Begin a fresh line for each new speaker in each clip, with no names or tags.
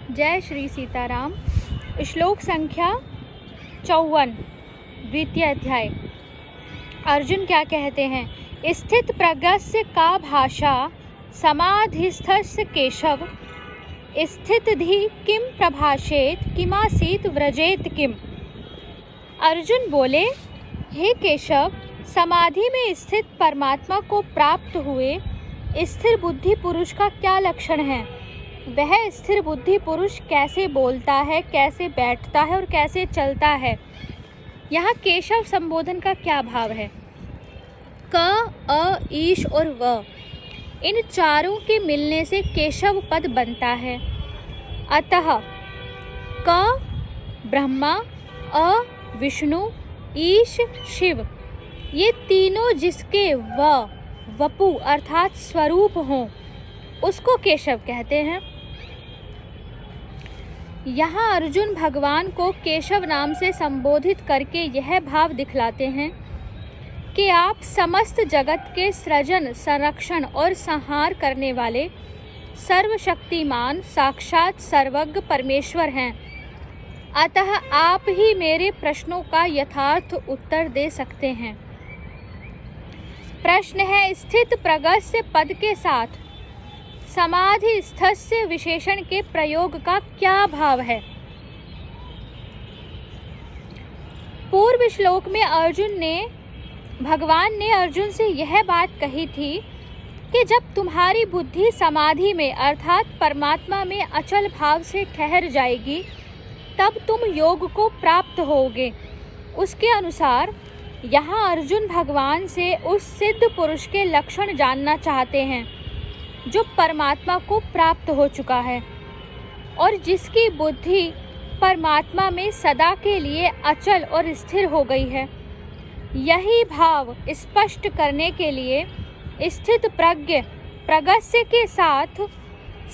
जय श्री सीताराम। श्लोक संख्या 54, द्वितीय अध्याय। अर्जुन क्या कहते हैं? स्थित प्रज्ञस्य का भाषा समाधिस्थस्य केशव, स्थित धी किम प्रभाषेत किमासीत व्रजेत किम। अर्जुन बोले, हे केशव, समाधि में स्थित परमात्मा को प्राप्त हुए स्थिर बुद्धि पुरुष का क्या लक्षण है? वह स्थिर बुद्धि पुरुष कैसे बोलता है, कैसे बैठता है और कैसे चलता है? यहाँ केशव संबोधन का क्या भाव है? क, अ, ईश और व, इन चारों के मिलने से केशव पद बनता है। अतः क ब्रह्मा, अ विष्णु, ईश शिव, ये तीनों जिसके वपु अर्थात स्वरूप हों उसको केशव कहते हैं। यहाँ अर्जुन भगवान को केशव नाम से संबोधित करके यह भाव दिखलाते हैं कि आप समस्त जगत के सृजन, संरक्षण और संहार करने वाले सर्वशक्तिमान साक्षात सर्वज्ञ परमेश्वर हैं। अतः आप ही मेरे प्रश्नों का यथार्थ उत्तर दे सकते हैं। प्रश्न है, स्थित प्रगस्य पद के साथ समाधि स्थस्य विशेषण के प्रयोग का क्या भाव है? पूर्व श्लोक में भगवान ने अर्जुन से यह बात कही थी कि जब तुम्हारी बुद्धि समाधि में अर्थात परमात्मा में अचल भाव से ठहर जाएगी तब तुम योग को प्राप्त होगे। उसके अनुसार यहाँ अर्जुन भगवान से उस सिद्ध पुरुष के लक्षण जानना चाहते हैं जो परमात्मा को प्राप्त हो चुका है और जिसकी बुद्धि परमात्मा में सदा के लिए अचल और स्थिर हो गई है। यही भाव स्पष्ट करने के लिए स्थित प्रगस्य के साथ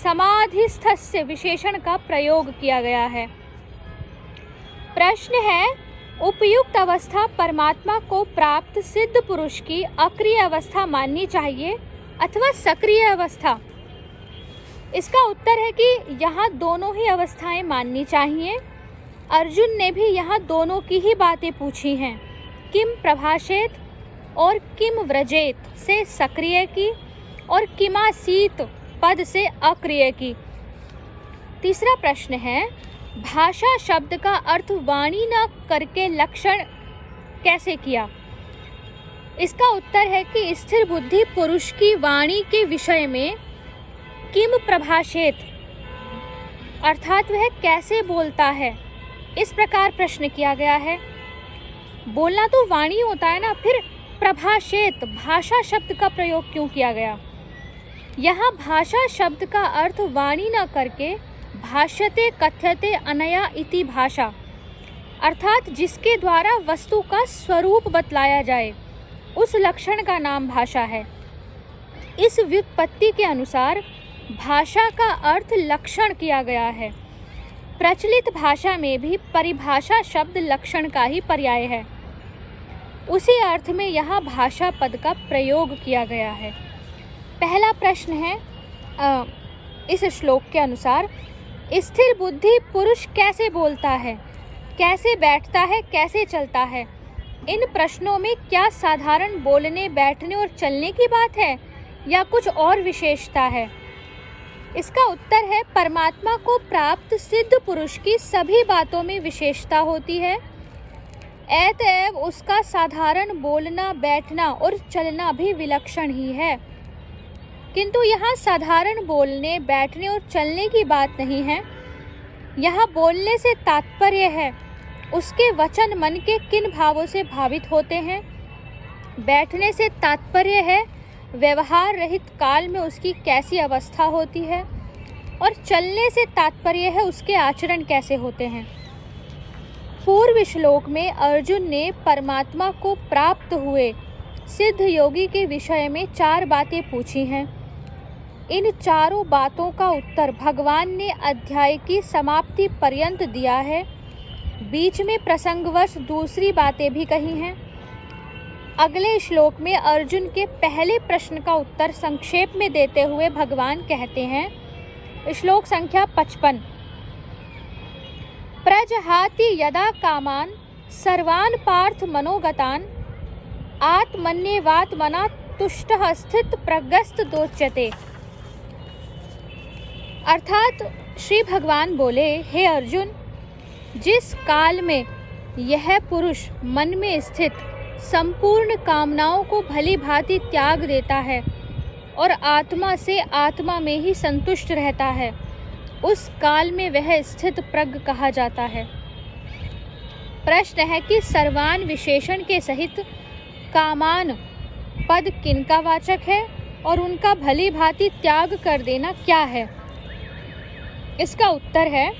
समाधिस्थस्य विशेषण का प्रयोग किया गया है। प्रश्न है, उपयुक्त अवस्था परमात्मा को प्राप्त सिद्ध पुरुष की अक्रिय अवस्था माननी चाहिए अथवा सक्रिय अवस्था? इसका उत्तर है कि यहाँ दोनों ही अवस्थाएं माननी चाहिए। अर्जुन ने भी यहाँ दोनों की ही बातें पूछी हैं, किम प्रभाषेत और किम व्रजेत से सक्रिय की और किमासीत पद से अक्रिय की। तीसरा प्रश्न है, भाषा शब्द का अर्थ वाणी न करके लक्षण कैसे किया? इसका उत्तर है कि स्थिर बुद्धि पुरुष की वाणी के विषय में किम प्रभाषेत अर्थात वह कैसे बोलता है, इस प्रकार प्रश्न किया गया है। बोलना तो वाणी होता है ना, फिर प्रभाषेत भाषा शब्द का प्रयोग क्यों किया गया? यहाँ भाषा शब्द का अर्थ वाणी न करके भाष्यते कथ्यते अनया इति भाषा अर्थात जिसके द्वारा वस्तु का स्वरूप बतलाया जाए उस लक्षण का नाम भाषा है। इस व्युत्पत्ति के अनुसार भाषा का अर्थ लक्षण किया गया है। प्रचलित भाषा में भी परिभाषा शब्द लक्षण का ही पर्याय है। उसी अर्थ में यहाँ भाषा पद का प्रयोग किया गया है। पहला प्रश्न है, इस श्लोक के अनुसार स्थिर बुद्धि पुरुष कैसे बोलता है, कैसे बैठता है, कैसे चलता है? इन प्रश्नों में क्या साधारण बोलने, बैठने और चलने की बात है या कुछ और विशेषता है? इसका उत्तर है, परमात्मा को प्राप्त सिद्ध पुरुष की सभी बातों में विशेषता होती है। अतएव उसका साधारण बोलना, बैठना और चलना भी विलक्षण ही है। किंतु यहाँ साधारण बोलने, बैठने और चलने की बात नहीं है। यहाँ बोलने से तात्पर्य है उसके वचन मन के किन भावों से भावित होते हैं। बैठने से तात्पर्य है व्यवहार रहित काल में उसकी कैसी अवस्था होती है और चलने से तात्पर्य है उसके आचरण कैसे होते हैं। पूर्व श्लोक में अर्जुन ने परमात्मा को प्राप्त हुए सिद्ध योगी के विषय में 4 बातें पूछी हैं। इन चारों बातों का उत्तर भगवान ने अध्याय की समाप्ति पर्यंत दिया है। बीच में प्रसंगवश दूसरी बातें भी कही हैं। अगले श्लोक में अर्जुन के पहले प्रश्न का उत्तर संक्षेप में देते हुए भगवान कहते हैं, श्लोक संख्या 55, प्रजहाति यदा कामान सर्वान् पार्थ मनोगतान आत्मन्येवात्मना तुष्टः स्थित प्रज्ञस्त दोच्यते। अर्थात श्री भगवान बोले, हे अर्जुन, जिस काल में यह पुरुष मन में स्थित संपूर्ण कामनाओं को भली भांति त्याग देता है और आत्मा से आत्मा में ही संतुष्ट रहता है, उस काल में वह स्थित प्रज्ञ कहा जाता है। प्रश्न है कि सर्वान विशेषण के सहित कामान पद किनका वाचक है और उनका भली भांति त्याग कर देना क्या है? इसका उत्तर है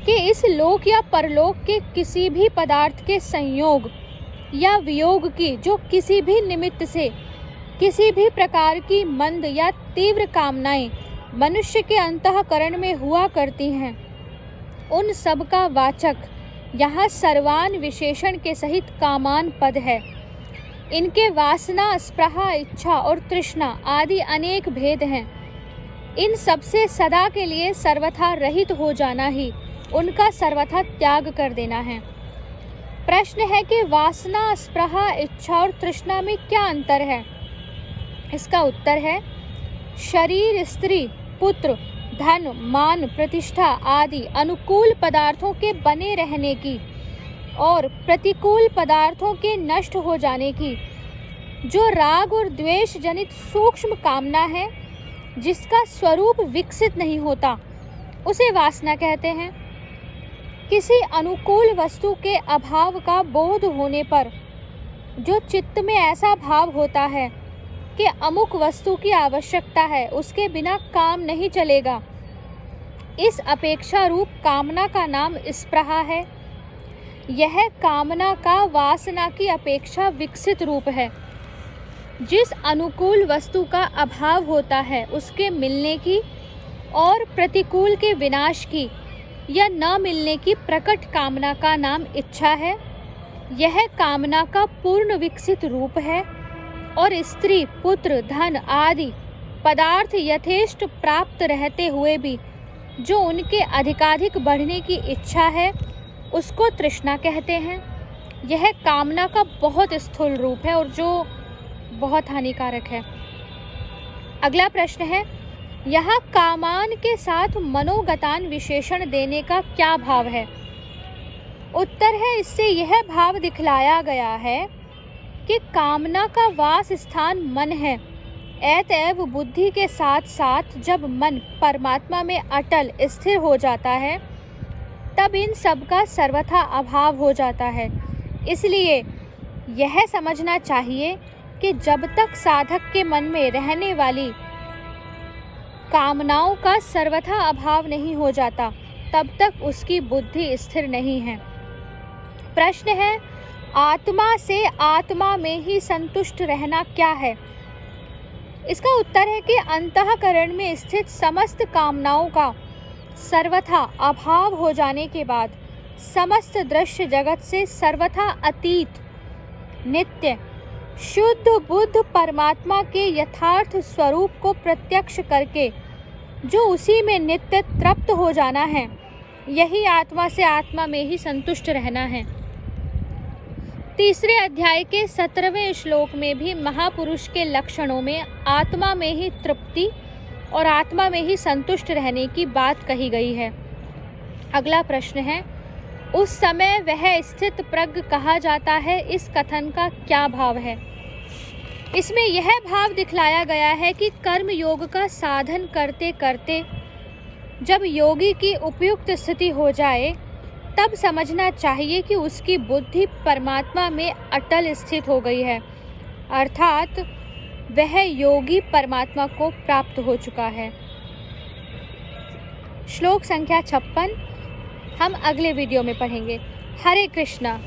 कि इस लोक या परलोक के किसी भी पदार्थ के संयोग या वियोग की जो किसी भी निमित्त से किसी भी प्रकार की मंद या तीव्र कामनाएं मनुष्य के अंतःकरण में हुआ करती हैं, उन सब का वाचक यहाँ सर्वान विशेषण के सहित कामान पद है। इनके वासना, स्पृहा, इच्छा और तृष्णा आदि अनेक भेद हैं। इन सबसे सदा के लिए सर्वथा रहित हो जाना ही उनका सर्वथा त्याग कर देना है। प्रश्न है कि वासना, स्पृहा, इच्छा और तृष्णा में क्या अंतर है? इसका उत्तर है, शरीर, स्त्री, पुत्र, धन, मान, प्रतिष्ठा आदि अनुकूल पदार्थों के बने रहने की और प्रतिकूल पदार्थों के नष्ट हो जाने की जो राग और द्वेष जनित सूक्ष्म कामना है, जिसका स्वरूप विकसित नहीं होता, उसे वासना कहते हैं। किसी अनुकूल वस्तु के अभाव का बोध होने पर जो चित्त में ऐसा भाव होता है कि अमुक वस्तु की आवश्यकता है, उसके बिना काम नहीं चलेगा, इस अपेक्षा रूप कामना का नाम स्पृहा है। यह कामना का वासना की अपेक्षा विकसित रूप है। जिस अनुकूल वस्तु का अभाव होता है, उसके मिलने की और प्रतिकूल के विनाश की या न मिलने की प्रकट कामना का नाम इच्छा है। यह कामना का पूर्ण विकसित रूप है और स्त्री, पुत्र, धन आदि पदार्थ यथेष्ट प्राप्त रहते हुए भी जो उनके अधिकाधिक बढ़ने की इच्छा है, उसको तृष्णा कहते हैं। यह कामना का बहुत स्थूल रूप है और जो बहुत हानिकारक है। अगला प्रश्न है, यहाँ कामान के साथ मनोगतान विशेषण देने का क्या भाव है? उत्तर है, इससे यह भाव दिखलाया गया है कि कामना का वास स्थान मन है। अतएव बुद्धि के साथ साथ जब मन परमात्मा में अटल स्थिर हो जाता है, तब इन सब का सर्वथा अभाव हो जाता है। इसलिए यह समझना चाहिए कि जब तक साधक के मन में रहने वाली कामनाओं का सर्वथा अभाव नहीं हो जाता, तब तक उसकी बुद्धि स्थिर नहीं है। प्रश्न है, आत्मा से आत्मा में ही संतुष्ट रहना क्या है? इसका उत्तर है कि अंतःकरण में स्थित समस्त कामनाओं का सर्वथा अभाव हो जाने के बाद समस्त दृश्य जगत से सर्वथा अतीत, नित्य, शुद्ध बुद्ध परमात्मा के यथार्थ स्वरूप को प्रत्यक्ष करके जो उसी में नित्य तृप्त हो जाना है, यही आत्मा से आत्मा में ही संतुष्ट रहना है। तीसरे अध्याय के 17वें श्लोक में भी महापुरुष के लक्षणों में आत्मा में ही तृप्ति और आत्मा में ही संतुष्ट रहने की बात कही गई है। अगला प्रश्न है, उस समय वह स्थित प्रज्ञ कहा जाता है, इस कथन का क्या भाव है? इसमें यह भाव दिखलाया गया है कि कर्म योग का साधन करते करते जब योगी की उपयुक्त स्थिति हो जाए, तब समझना चाहिए कि उसकी बुद्धि परमात्मा में अटल स्थित हो गई है, अर्थात वह योगी परमात्मा को प्राप्त हो चुका है। श्लोक संख्या 56 हम अगले वीडियो में पढ़ेंगे। हरे कृष्णा।